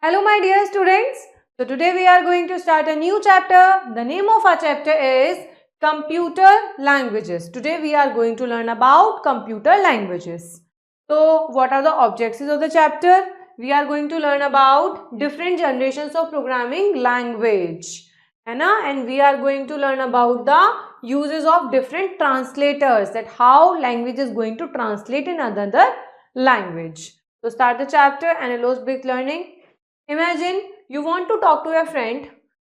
Hello my dear students. So today we are going to start a new chapter. The name of our chapter is Computer Languages. Today we are going to learn about computer languages. So what are the objectives of the chapter? We are going to learn about different generations of programming language, है ना? And we are going to learn about the uses of different translators, that how language is going to translate in another language. So start the chapter and allows big learning. Imagine you want to talk to your friend.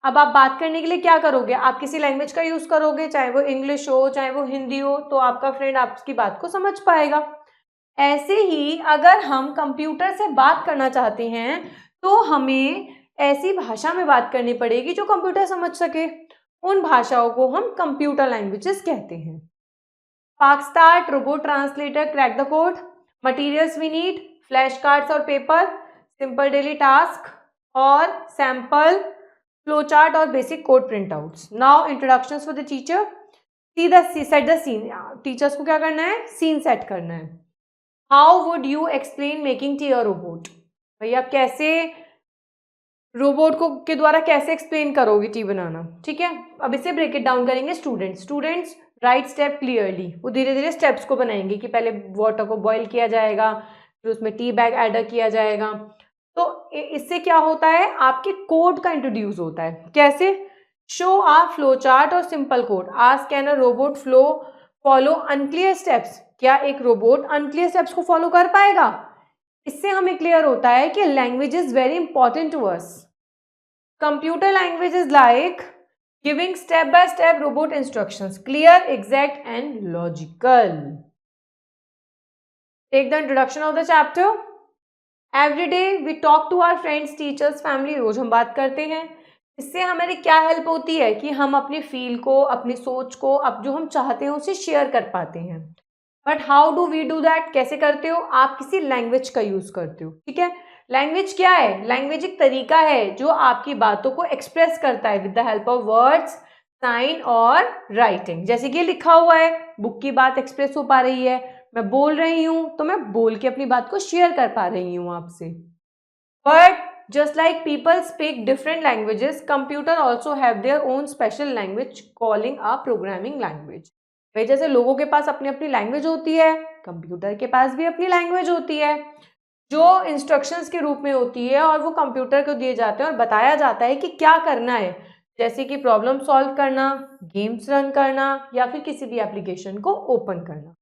अब आप बात करने के लिए क्या करोगे? आप किसी लैंग्वेज का यूज करोगे, चाहे वो इंग्लिश हो चाहे वो हिंदी हो, तो आपका फ्रेंड आपकी बात को समझ पाएगा. ऐसे ही अगर हम कंप्यूटर से बात करना चाहते हैं तो हमें ऐसी भाषा में बात करनी पड़ेगी जो कंप्यूटर समझ सके. उन भाषाओं को हम कंप्यूटर लैंग्वेजेस कहते हैं. Fast start, robot translator, crack the code, materials we need, flash cards और पेपर, सिंपल डेली टास्क और सैंपल, फ्लो चार्ट और basic code print outs. Now introductions for the teacher. Set the scene. Teachers को क्या करना है? Scene set करना है. How would you explain making tea a robot? भैया कैसे रोबोट को के द्वारा कैसे एक्सप्लेन करोगे टी बनाना? ठीक है, अब इसे ब्रेक इट डाउन करेंगे. Students right step clearly. वो धीरे धीरे स्टेप्स को बनाएंगे कि पहले वाटर को बॉईल किया जाएगा, फिर उसमें टी बैग ऐड किया जाएगा. तो इससे क्या होता है? आपके कोड का इंट्रोड्यूस होता है. कैसे? शो आ फ्लो चार्ट और simple code. Ask can a robot follow unclear steps. क्या एक रोबोट अनक्लियर स्टेप्स को फॉलो कर पाएगा? इससे हमें क्लियर होता है कि language is very important to us. Computer language is like giving step by step robot instructions, clear, exact and logical. Take the introduction of the chapter. Every day we talk to our friends, teachers, family. रोज हम बात करते हैं. इससे हमारी क्या help होती है कि हम अपनी फील को, अपनी सोच को, अब जो हम चाहते हैं उसे शेयर कर पाते हैं. But how do we do that? कैसे करते हो? आप किसी लैंग्वेज का यूज करते हो. ठीक है, लैंग्वेज क्या है? लैंग्वेज एक तरीका है जो आपकी बातों को एक्सप्रेस करता है with the help of words, sign और राइटिंग. जैसे कि लिखा हुआ है, बुक की बात एक्सप्रेस हो पा रही है. मैं बोल रही हूं तो मैं बोल के अपनी बात को शेयर कर पा रही हूं आपसे. But just like people speak different languages, computer also have their own special language calling a programming language. भाई जैसे लोगों के पास अपनी अपनी लैंग्वेज होती है, कंप्यूटर के पास भी अपनी लैंग्वेज होती है जो इंस्ट्रक्शंस के रूप में होती है और वो कंप्यूटर को दिए जाते हैं और बताया जाता है कि क्या करना है. जैसे कि प्रॉब्लम सॉल्व करना, गेम्स रन करना या फिर किसी भी एप्लीकेशन को ओपन करना.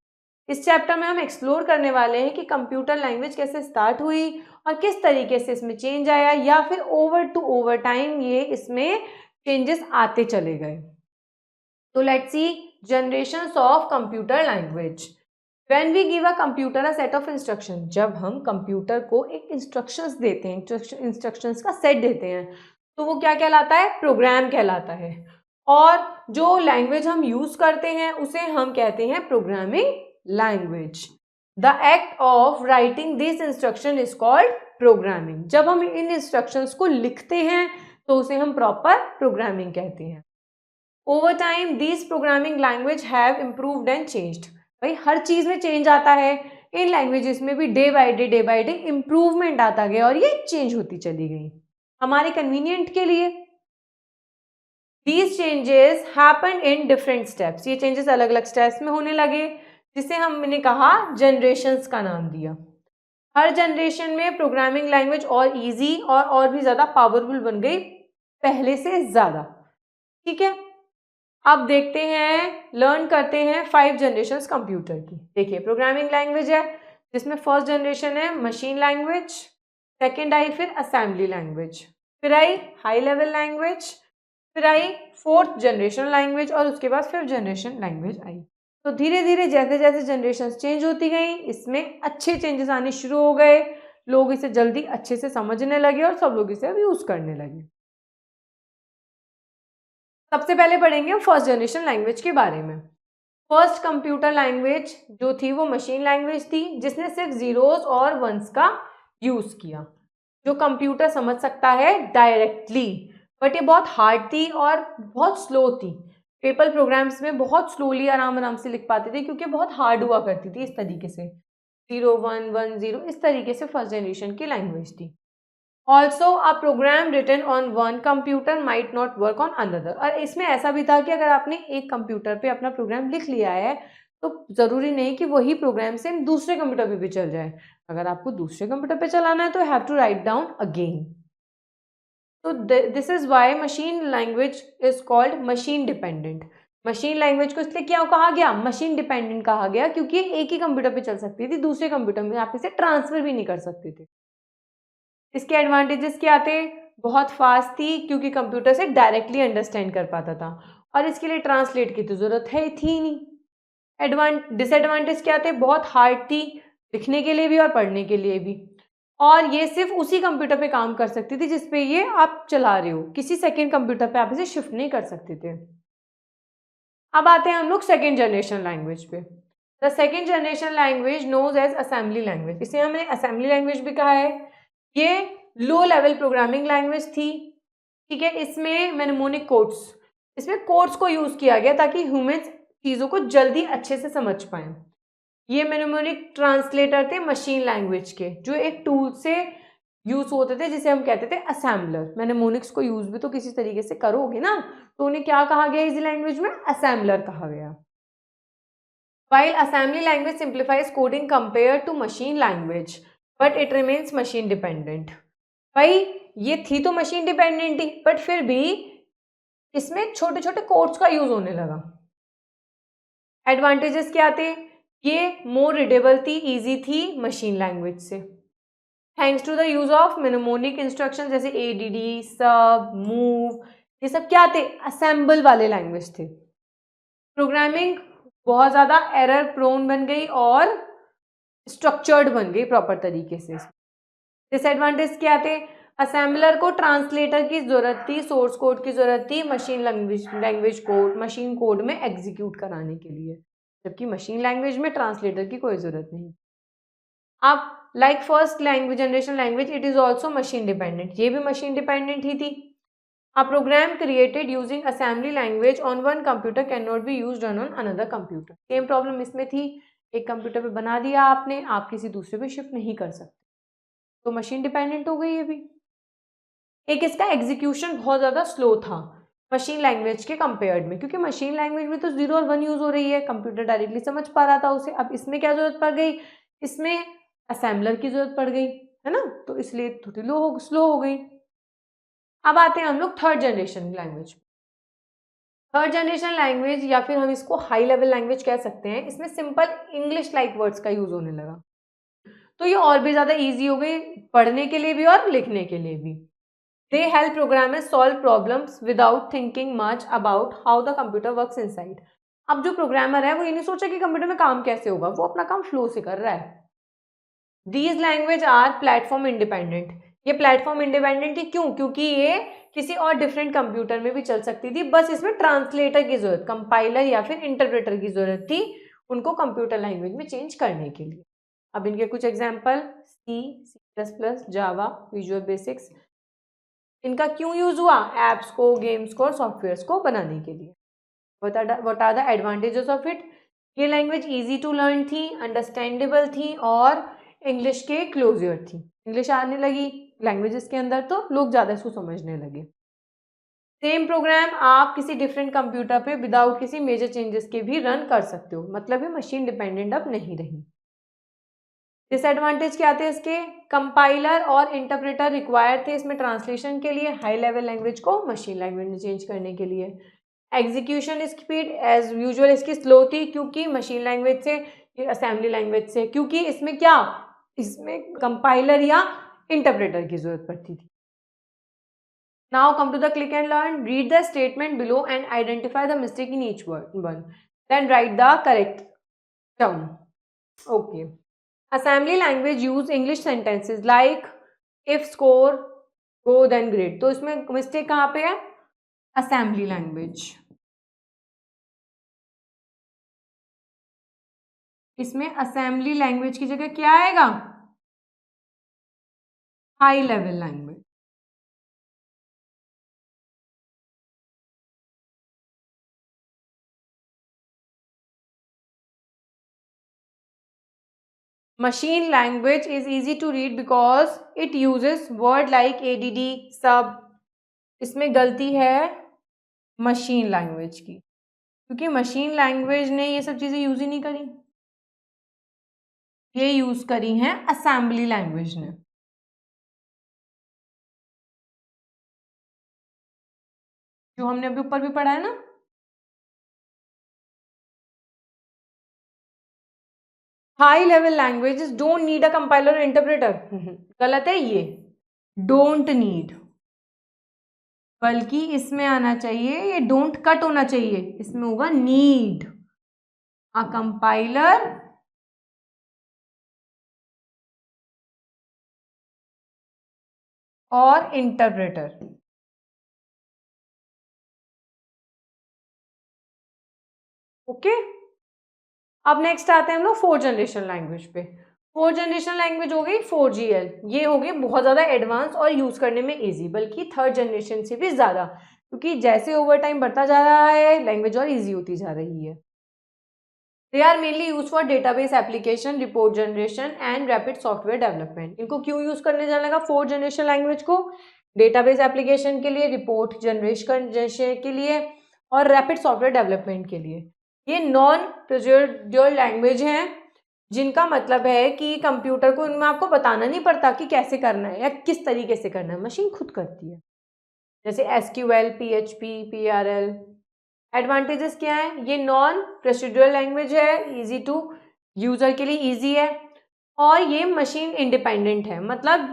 इस चैप्टर में हम एक्सप्लोर करने वाले हैं कि कंप्यूटर लैंग्वेज कैसे स्टार्ट हुई और किस तरीके से इसमें चेंज आया, या फिर ओवर टाइम ये इसमें चेंजेस आते चले गए. तो let's see generations of computer language. When we give a computer a set of instruction, जब हम कंप्यूटर को एक इंस्ट्रक्शंस देते हैं, इंस्ट्रक्शंस का सेट देते हैं, तो वो क्या कहलाता है? प्रोग्राम कहलाता है. और जो लैंग्वेज हम यूज करते हैं उसे हम कहते हैं programming language. The act of writing this instruction is called programming. जब हम इन इंस्ट्रक्शंस को लिखते हैं तो उसे हम प्रॉपर प्रोग्रामिंग कहते हैं. Over time this programming language have improved and changed. भाई हर चीज में चेंज आता है. इन लैंग्वेजेस में भी डे बाय डे इम्प्रूवमेंट आता गया और ये चेंज होती चली गई हमारे कन्वीनियंट के लिए. These changes happen in different steps. ये चेंजेस अलग अलग स्टेप्स में होने लगे, जिसे हमने कहा जनरेशंस का नाम दिया. हर जनरेशन में प्रोग्रामिंग लैंग्वेज और इजी और भी ज़्यादा पावरफुल बन गई पहले से ज़्यादा. ठीक है, अब देखते हैं, लर्न करते हैं 5 जनरेशंस कंप्यूटर की. देखिए प्रोग्रामिंग लैंग्वेज है जिसमें फर्स्ट जनरेशन है मशीन लैंग्वेज, सेकेंड आई फिर असेंबली लैंग्वेज, फिर आई हाई लेवल लैंग्वेज, फिर आई 4th जनरेशन लैंग्वेज और उसके बाद 5th जनरेशन लैंग्वेज आई. तो धीरे धीरे जैसे जैसे जनरेशन चेंज होती गई इसमें अच्छे चेंजेस आने शुरू हो गए. लोग इसे जल्दी अच्छे से समझने लगे और सब लोग इसे अब यूज करने लगे. सबसे पहले पढ़ेंगे फर्स्ट जनरेशन लैंग्वेज के बारे में. फर्स्ट कंप्यूटर लैंग्वेज जो थी वो मशीन लैंग्वेज थी, जिसने सिर्फ जीरोस और वंस का यूज किया, जो कंप्यूटर समझ सकता है डायरेक्टली. बट ये बहुत हार्ड थी और बहुत स्लो थी. पेपर प्रोग्राम्स में बहुत स्लोली आराम से लिख पाते थे क्योंकि बहुत हार्ड हुआ करती थी. इस तरीके से 0 1 1 0 इस तरीके से फर्स्ट जनरेशन की लैंग्वेज थी. Also a program written on one computer might not work on another. और इसमें ऐसा भी था कि अगर आपने एक कंप्यूटर पे अपना प्रोग्राम लिख लिया है तो ज़रूरी नहीं कि वही प्रोग्राम सेम दूसरे कंप्यूटर पे भी चल जाए। अगर आपको दूसरे कंप्यूटर पे चलाना है तो have to write down again. तो this is why machine language is called machine dependent. Machine language को इसलिए क्या कहा गया, मशीन डिपेंडेंट कहा गया, क्योंकि एक ही कंप्यूटर पे चल सकती थी, दूसरे कंप्यूटर में आप इसे ट्रांसफर भी नहीं कर सकते थे। इसके एडवांटेजेस क्या थे, बहुत फास्ट थी क्योंकि कंप्यूटर से डायरेक्टली अंडरस्टैंड कर पाता था, और इसके लिए ट्रांसलेट की तो जरूरत है थी नहीं। डिसएडवांटेज क्या थे, बहुत हार्ड थी लिखने के लिए भी और पढ़ने के लिए भी, और ये सिर्फ उसी कंप्यूटर पे काम कर सकती थी जिसपे ये आप चला रहे हो, किसी सेकेंड कंप्यूटर पे आप इसे शिफ्ट नहीं कर सकते थे। अब आते हैं हम लोग सेकेंड जनरेशन लैंग्वेज पे। The second generation language knows as assembly language, इसे हमने असेंबली लैंग्वेज भी कहा है। ये लो लेवल प्रोग्रामिंग लैंग्वेज थी, ठीक है। इसमें मेनेमोनिक कोड्स, इसमें कोड्स को यूज किया गया ताकि ह्यूमंस चीजों को जल्दी अच्छे से समझ पाए। ये मेनेमोनिक ट्रांसलेटर थे मशीन लैंग्वेज के, जो एक टूल से यूज होते थे जिसे हम कहते थे असेंबलर। मेनेमोनिक्स को यूज भी तो किसी तरीके से करोगे ना, तो उन्हें क्या कहा गया इस लैंग्वेज में, असेंबलर कहा गया। While assembly language simplifies coding compared to machine language, but it remains machine dependent. भाई ये थी तो मशीन डिपेंडेंट ही, बट फिर भी इसमें छोटे छोटे कोड्स का यूज होने लगा। एडवांटेजेस क्या थे, ये मोर रीडेबल थी, इजी थी मशीन लैंग्वेज से, thanks to the use of mnemonic instruction जैसे एडीडी, सब, मूव, ये सब क्या थे, असेंबल वाले लैंग्वेज थे। प्रोग्रामिंग बहुत ज़्यादा एरर प्रोन बन गई और स्ट्रक्चर्ड बन गई प्रॉपर तरीके से। डिसएडवांटेज क्या थे, असेंबलर को ट्रांसलेटर की जरूरत थी, सोर्स कोड की जरूरत थी machine language code, machine code में एग्जीक्यूट कराने के लिए, जबकि मशीन लैंग्वेज में ट्रांसलेटर की कोई जरूरत नहीं। अब like first language generation language, it is also machine dependent, ये भी मशीन डिपेंडेंट ही थी। A program created using assembly language on one computer cannot be used on another computer. Same problem इसमें थी, एक कंप्यूटर पे बना दिया आपने, आप किसी दूसरे पे शिफ्ट नहीं कर सकते, तो मशीन डिपेंडेंट हो गई ये भी। एक इसका एग्जीक्यूशन बहुत ज़्यादा स्लो था मशीन लैंग्वेज के कंपेयर्ड में, क्योंकि मशीन लैंग्वेज में तो 0 और 1 यूज हो रही है, कंप्यूटर डायरेक्टली समझ पा रहा था उसे। अब इसमें क्या जरूरत पड़ गई, इसमें असेंबलर की जरूरत पड़ गई, है ना, तो इसलिए थोड़ी स्लो हो गई। अब आते हैं हम लोग third generation language. Third generation language, या फिर हम इसको हाई लेवल लैंग्वेज कह सकते हैं, इसमें सिंपल इंग्लिश लाइक वर्ड्स का यूज होने लगा, तो ये और भी ज़्यादा ईजी हो गई पढ़ने के लिए भी और लिखने के लिए भी। They help programmers solve problems without thinking much about how the computer works inside. अब जो प्रोग्रामर है वो ये नहीं सोचा कि कंप्यूटर में काम कैसे होगा, वो अपना काम फ्लो से कर रहा है। These language are platform independent, ये प्लेटफॉर्म इंडिपेंडेंट ही क्यों, क्योंकि ये किसी और डिफरेंट कंप्यूटर में भी चल सकती थी, बस इसमें ट्रांसलेटर की जरूरत, कंपाइलर या फिर इंटरप्रेटर की जरूरत थी उनको कंप्यूटर लैंग्वेज में चेंज करने के लिए। अब इनके कुछ एग्जांपल, सी, C++, जावा, विजुअल बेसिक्स। इनका क्यों यूज हुआ, एप्स को, गेम्स को और सॉफ्टवेयर्स को बनाने के लिए। What are the advantages of it, ये लैंग्वेज इजी टू लर्न थी, अंडरस्टैंडेबल थी और इंग्लिश के क्लोजर थी। इंग्लिश आने लगी लैंग्वेजेस के अंदर तो लोग ज़्यादा इसको समझने लगे। सेम प्रोग्राम आप किसी डिफरेंट कंप्यूटर पे विदाउट किसी मेजर चेंजेस के भी रन कर सकते हो, मतलब ये मशीन डिपेंडेंट अब नहीं रही। डिसएडवांटेज क्या थे इसके, कंपाइलर और इंटरप्रेटर रिक्वायर्ड थे इसमें ट्रांसलेशन के लिए, हाई लेवल लैंग्वेज को मशीन लैंग्वेज में चेंज करने के लिए। एग्जीक्यूशन स्पीड एज यूजुअल इसकी स्लो थी, क्योंकि मशीन लैंग्वेज से, असेंबली लैंग्वेज से, क्योंकि इसमें क्या, इसमें कंपाइलर या इंटरप्रेटर की जरूरत पड़ती थी। Now come to the click and learn, read the statement below and identify the mistake in each one, then write the correct term. Okay, assembly language use English sentences like if, score, go, then grade। तो इसमें mistake कहाँ पे है, assembly language, इसमें assembly language की जगह क्या आएगा, high level language. Machine language is easy to read because it uses word like ADD sub. इसमें गलती है मशीन लैंग्वेज की, क्योंकि मशीन लैंग्वेज ने ये सब चीज़ें यूज ही नहीं करी, ये यूज करी हैं असेंबली लैंग्वेज ने। जो हमने अभी ऊपर भी पढ़ा है ना, high level languages don't need a compiler interpreter. गलत है ये, डोंट नीड, बल्कि इसमें आना चाहिए, ये डोंट कट होना चाहिए, इसमें होगा नीड अ कंपाइलर और इंटरप्रेटर। ओके, अब नेक्स्ट आते हैं हम लोग फोर्थ जनरेशन लैंग्वेज पे। फोर्थ जनरेशन लैंग्वेज हो गई 4GL, ये हो गई बहुत ज़्यादा एडवांस और यूज़ करने में इजी, बल्कि थर्ड जनरेशन से भी ज़्यादा, क्योंकि जैसे ओवर टाइम बढ़ता जा रहा है लैंग्वेज और इजी होती जा रही है। They are mainly use for database application, report generation and rapid software development. इनको क्यों यूज करने जाने लगा फोर्थ जनरेशन लैंग्वेज को? डेटाबेस एप्लीकेशन के लिए, रिपोर्ट जनरेशन के लिए और रैपिड सॉफ्टवेयर डेवलपमेंट के लिए। ये नॉन प्रोसीड्यूरल लैंग्वेज हैं, जिनका मतलब है कि कंप्यूटर को इनमें आपको बताना नहीं पड़ता कि कैसे करना है या किस तरीके से करना है, मशीन खुद करती है। जैसे SQL, PHP, PRL। एडवांटेजेस क्या है? ये नॉन प्रोसीड्यूरल लैंग्वेज है, इजी टू यूजर के लिए इजी है, और ये मशीन इंडिपेंडेंट है। मतलब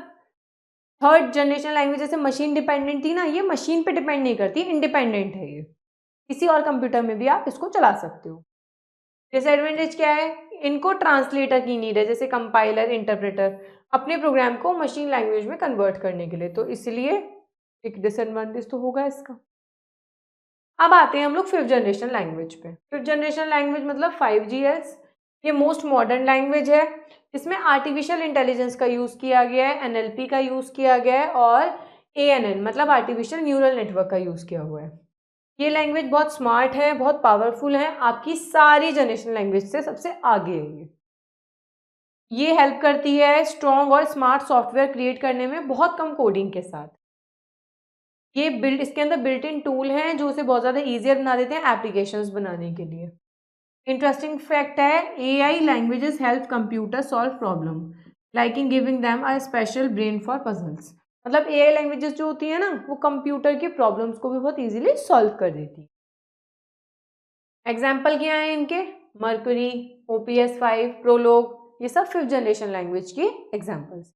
थर्ड जनरेशन लैंग्वेज जैसे मशीन डिपेंडेंट थी ना, ये मशीन पे डिपेंड नहीं करती, इंडिपेंडेंट है ये, किसी और कंप्यूटर में भी आप इसको चला सकते हो। डिसएडवांटेज क्या है? इनको ट्रांसलेटर की नीड है, जैसे कंपाइलर, इंटरप्रेटर, अपने प्रोग्राम को मशीन लैंग्वेज में कन्वर्ट करने के लिए, तो इसलिए एक डिसएडवांटेज तो होगा इसका। अब आते हैं हम लोग फिफ्थ जनरेशन लैंग्वेज पे। फिफ्थ जनरेशन लैंग्वेज मतलब 5GS। ये मोस्ट मॉडर्न लैंग्वेज है, इसमें आर्टिफिशियल इंटेलिजेंस का यूज़ किया गया है, NLP का यूज़ किया गया है, और ANN मतलब आर्टिफिशियल न्यूरल नेटवर्क का यूज़ किया हुआ है। ये लैंग्वेज बहुत स्मार्ट है, बहुत पावरफुल है, आपकी सारी जनरेशन लैंग्वेज से सबसे आगे है ये हेल्प करती है स्ट्रॉन्ग और स्मार्ट सॉफ्टवेयर क्रिएट करने में बहुत कम कोडिंग के साथ। ये इसके अंदर बिल्ट इन टूल हैं जो उसे बहुत ज़्यादा ईजियर बना देते हैं एप्लीकेशंस बनाने के लिए। इंटरेस्टिंग फैक्ट है, AI languages help computer solve problem like in giving them a special brain for puzzles. मतलब AI लैंग्वेजेस जो होती है ना, वो कंप्यूटर की प्रॉब्लम्स को भी बहुत इजीली सॉल्व कर देती है। एग्जाम्पल क्या है इनके? मर्क्यूरी, OPS5, प्रोलोग, ये सब फिफ्थ जनरेशन लैंग्वेज की एग्जाम्पल्स।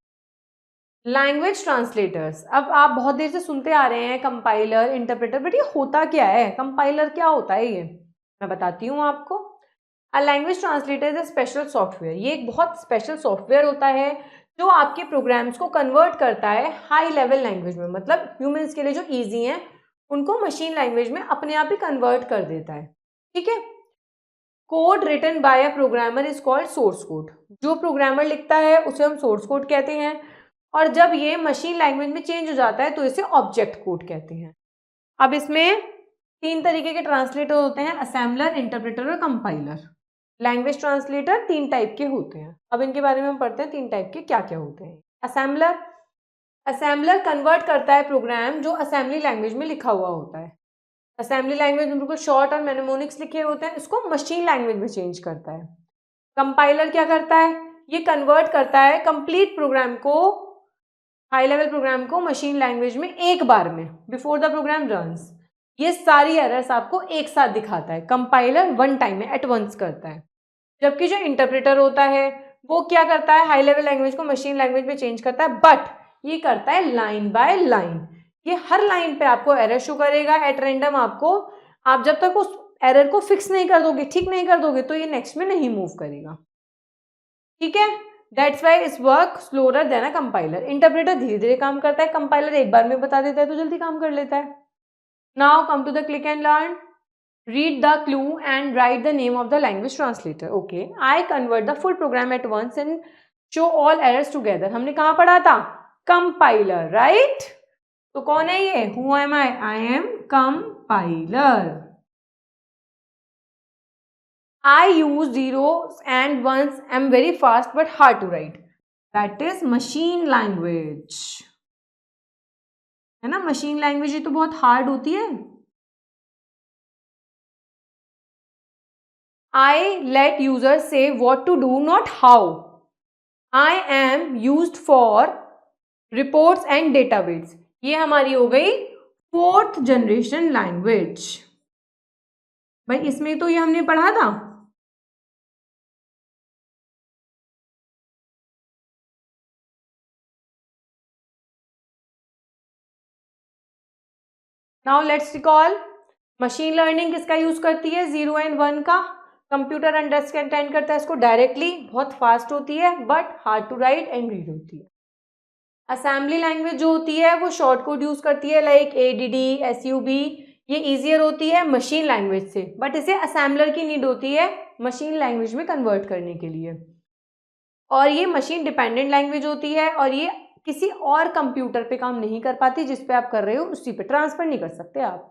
लैंग्वेज ट्रांसलेटर्स, अब आप बहुत देर से सुनते आ रहे हैं कंपाइलर, इंटरप्रेटर, बट ये होता क्या है? कंपाइलर क्या होता है ये मैं बताती हूँ आपको। A language translator is a special software, ये एक बहुत स्पेशल सॉफ्टवेयर होता है जो आपके प्रोग्राम्स को कन्वर्ट करता है हाई लेवल लैंग्वेज में, मतलब ह्यूमंस के लिए जो ईजी हैं उनको मशीन लैंग्वेज में अपने आप ही कन्वर्ट कर देता है। ठीक है। Code written by a programmer is called source code. जो प्रोग्रामर लिखता है उसे हम सोर्स कोड कहते हैं, और जब ये मशीन लैंग्वेज में चेंज हो जाता है तो इसे ऑब्जेक्ट कोड कहते हैं। अब इसमें तीन तरीके के ट्रांसलेटर होते हैं, असेंबलर, इंटरप्रेटर और कंपाइलर। लैंग्वेज ट्रांसलेटर तीन टाइप के होते हैं, अब इनके बारे में हम पढ़ते हैं तीन टाइप के क्या क्या होते हैं। असेंबलर, असेंबलर कन्वर्ट करता है प्रोग्राम जो असेंबली लैंग्वेज में लिखा हुआ होता है। असेंबली लैंग्वेज में बिल्कुल शॉर्ट और मेनेमोनिक्स लिखे होते हैं, इसको मशीन लैंग्वेज में चेंज करता है। कंपाइलर क्या करता है? ये कन्वर्ट करता है कंप्लीट प्रोग्राम को, हाई लेवल प्रोग्राम को मशीन लैंग्वेज में एक बार में, बिफोर द प्रोग्राम रन्स। ये सारी एरर्स आपको एक साथ दिखाता है, कंपाइलर वन टाइम में एट वंस करता है। जबकि जो इंटरप्रेटर होता है वो क्या करता है? हाई लेवल लैंग्वेज को मशीन लैंग्वेज में चेंज करता है, बट ये करता है लाइन बाय लाइन। ये हर लाइन पे आपको एरर शो करेगा एट रैंडम आपको, आप जब तक उस एरर को फिक्स नहीं कर दोगे, ठीक नहीं कर दोगे, तो ये नेक्स्ट में नहीं मूव करेगा। ठीक है, that's why it's work slower then a compiler. Interpreter धीरे धीरे काम करता है, कंपाइलर एक बार में बता देता है तो जल्दी काम कर लेता है। Now come to the click and learn. Read the clue and write the name of the language translator. Okay, I convert the full program at once and show all errors together. हमने कहाँ पढ़ा था? Compiler, right? तो कौन है ये? Who am I? I am compiler. I use zeros and ones. I'm very fast but hard to write. That is machine language. है ना, मशीन लैंग्वेज ये तो बहुत हार्ड होती है. I let users say what to do, not how. I am used for reports and database. ये हमारी हो गई 4th जनरेशन लैंग्वेज. भाई इसमें तो ये हमने पढ़ा था. Now let's recall. Machine learning किसका यूज करती है? 0 and 1 का. कंप्यूटर अंडरस्टैंड करता है इसको डायरेक्टली, बहुत फास्ट होती है but hard to write and read होती है. असेंबली लैंग्वेज जो होती है वो शॉर्ट कोड यूज करती है लाइक ADD, SUB. ये ईजियर होती है मशीन लैंग्वेज से, बट इसे असेंबलर की नीड होती है मशीन लैंग्वेज में कन्वर्ट करने के लिए. और ये मशीन डिपेंडेंट लैंग्वेज होती है और ये किसी और कंप्यूटर पे काम नहीं कर पाती, जिस पे आप कर रहे हो उसी पे ट्रांसफर नहीं कर सकते आप.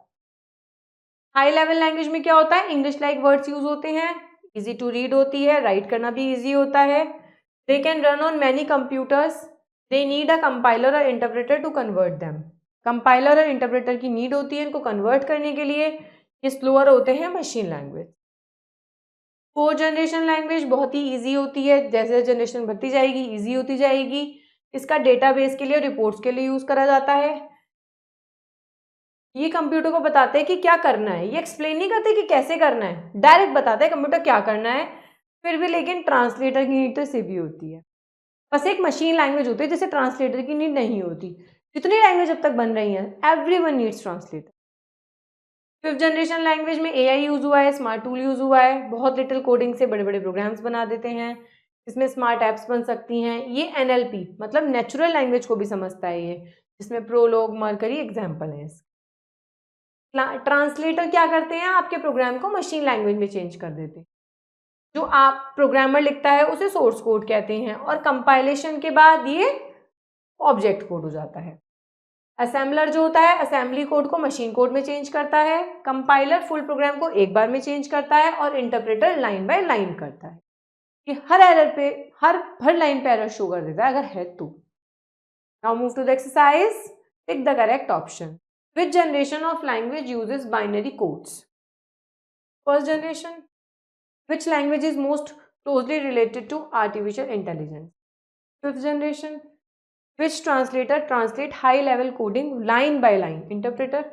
हाई लेवल लैंग्वेज में क्या होता है? इंग्लिश लाइक वर्ड्स यूज होते हैं, इजी टू रीड होती है, राइट करना भी इजी होता है. They can run on many computers. They need a compiler और interpreter to convert them. Compiler और इंटरप्रेटर की नीड होती है इनको कन्वर्ट करने के लिए. ये स्लोअर होते हैं machine language. 4th generation language बहुत ही ईजी होती है, जैसे जनरेशन बढ़ती जाएगी ईजी होती जाएगी. इसका डेटाबेस के लिए, रिपोर्ट्स के लिए यूज करा जाता है. ये कंप्यूटर को बताते हैं कि क्या करना है, ये एक्सप्लेन नहीं करते कि कैसे करना है, डायरेक्ट बताते हैं कंप्यूटर क्या करना है. फिर भी लेकिन ट्रांसलेटर की नीड तो इसे भी होती है. बस एक मशीन लैंग्वेज होती है जिसे ट्रांसलेटर की नीड नहीं होती. जितनी लैंग्वेज अब तक बन रही हैं, everyone needs translator. 5th generation language में AI यूज हुआ है, स्मार्ट टूल यूज हुआ है. बहुत लिटिल कोडिंग से बड़े बड़े प्रोग्राम्स बना देते हैं. इसमें स्मार्ट एप्स बन सकती हैं. ये NLP मतलब नेचुरल लैंग्वेज को भी समझता है ये, जिसमें प्रोलॉग, मर्करी एग्जाम्पल है. ट्रांसलेटर क्या करते हैं? आपके प्रोग्राम को मशीन लैंग्वेज में चेंज कर देते हैं. जो आप प्रोग्रामर लिखता है उसे सोर्स कोड कहते हैं और कंपाइलेशन के बाद ये ऑब्जेक्ट कोड हो जाता है. असेंबलर जो होता है असेंबली कोड को मशीन कोड में चेंज करता है. कंपाइलर फुल प्रोग्राम को एक बार में चेंज करता है और इंटरप्रेटर लाइन बाय लाइन करता है. ये हर एरर पे, हर लाइन पे एरर शो कर देता है अगर है तो. Now move to the exercise. Tick the correct option. Which generation of language uses binary codes? 1st generation. Which language is most closely related to artificial intelligence? 5th generation. Which translator translate high level coding line by line? Interpreter.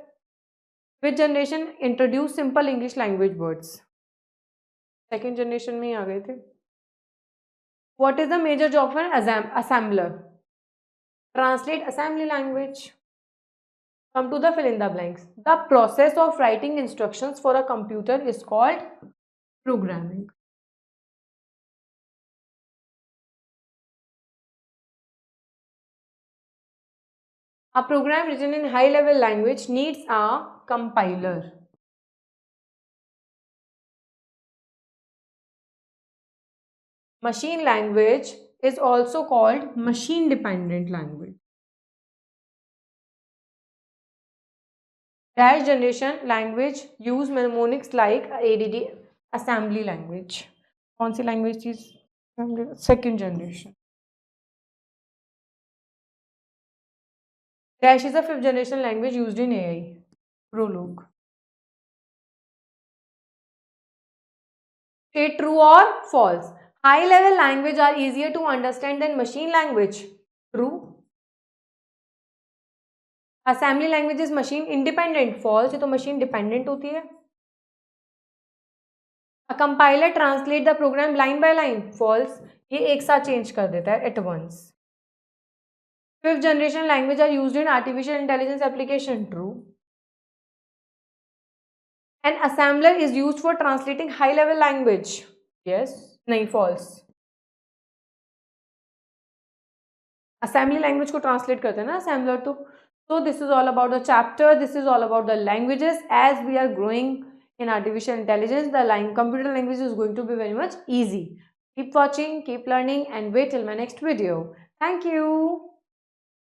Which generation introduce simple English language words? 2nd generation में आ गए थे. What is the major job for an assembler? Translate assembly language. Come to the fill in the blanks. The process of writing instructions for a computer is called programming. A program written in high level language needs a compiler. Machine language is also called machine dependent language. Dash generation language use mnemonics like ADD, assembly language. कौन सी language थी? 2nd generation. Dash is a 5th generation language used in AI. Prolog. State true or false. High level language are easier to understand than machine language. True. Assembly language is machine independent. False. ये तो machine dependent होती है. A compiler translate the program line by line. False. ये एक साथ change कर देता है at once. 5th generation language are used in artificial intelligence application. True. An assembler is used for translating high level language. Yes. नहीं, false. Assembly language को translate करते हैं ना असेंबलर तो. So this is all about the chapter. This is all about the languages. As we are growing in artificial intelligence, the computer language is going to be very much easy. Keep watching, keep learning, and wait till my next video. Thank you.